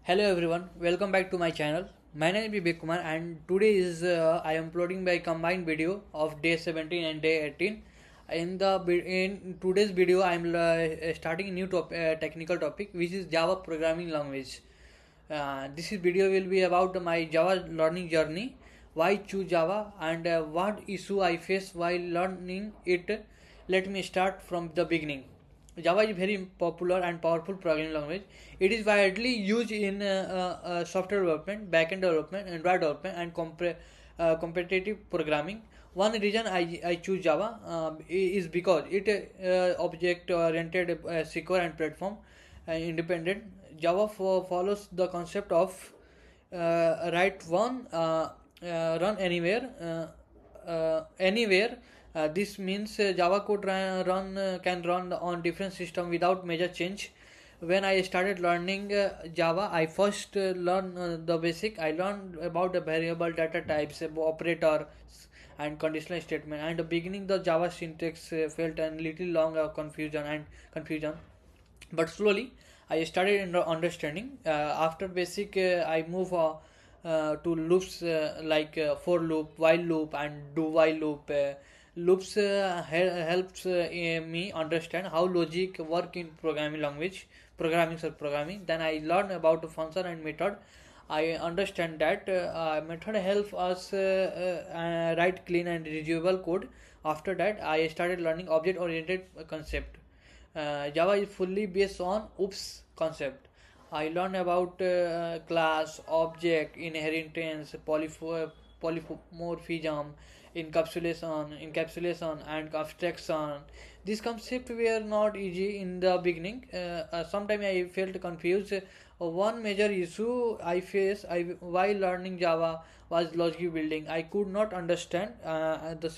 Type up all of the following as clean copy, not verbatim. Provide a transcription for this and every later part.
Hello everyone, welcome back to my channel. My name is Vivek Kumar and today is I am uploading my combined video of day 17 and day 18. In today's video I am starting a new technical topic which is Java programming language. This video will be about my Java learning journey, why choose Java and what issue I face while learning it. Let me start from the beginning. Java is very popular and powerful programming language. It is widely used in software development, backend development, Android development, and competitive programming. One reason I choose Java is because it object-oriented, secure, and platform independent. Java follows the concept of write one, run anywhere. This means Java code can run on different system without major change. When I started learning Java, I first learned the basic. I learned about the variable data types, operators, and conditional statement. And the beginning, the Java syntax felt a little long confusion. But slowly, I started understanding. After basic, I move to loops like for loop, while loop, and do while loop. Loops helps me understand how logic work in programming. Then I learn about the function and method. I understand that method help us write clean and reusable code. After that, I started learning object oriented concept. Java is fully based on OOPS concept. I learned about class, object, inheritance, polymorphism, encapsulation, and abstraction. These concepts were not easy in the beginning. Sometimes I felt confused. One major issue I faced while learning Java was logic building. I could not understand the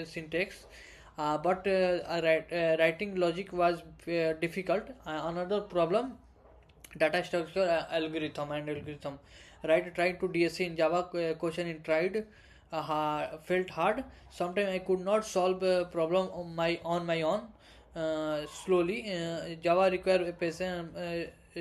syntax but writing logic was difficult. Another problem, data structure algorithm. Right, trying to DSA in Java question in tried felt hard. Sometimes I could not solve a problem on my own. Slowly, Java require patience.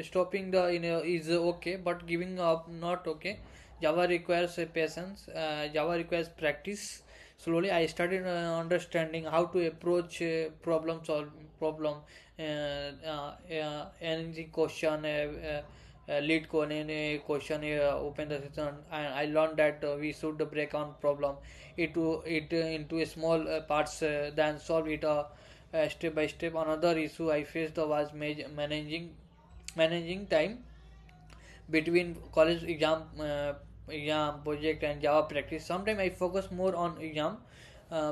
Stopping the is okay, but giving up not okay. Java requires patience. Java requires practice. Slowly I started understanding how to approach problem any question lead code any question open the system, and I learned that we should break down problem into small parts, then solve it step by step. Another issue I faced was managing time between college exam project and Java practice. Sometimes I focus more on exam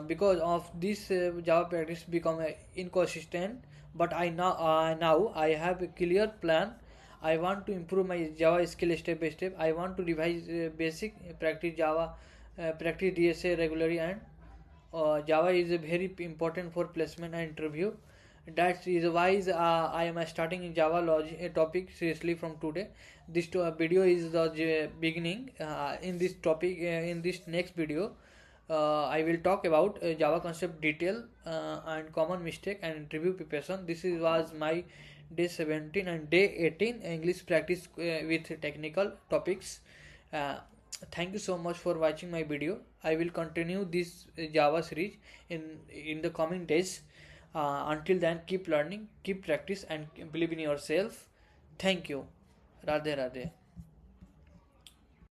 because of this. Java practice become inconsistent, but now I have a clear plan. I want to improve my Java skill step by step. I want to revise basic, practice DSA regularly, and Java is very important for placement and interview. That is why I am starting in Java logic topic seriously from today. This video is the beginning. In this topic, in this next video, I will talk about Java concept detail and common mistake and interview preparation. Was my day 17 and day 18 English practice with technical topics. Uh, Thank you so much for watching my video. I will continue this Java series in the coming days. Until then, keep learning, keep practice, and believe in yourself. Thank you. Radhe Radhe.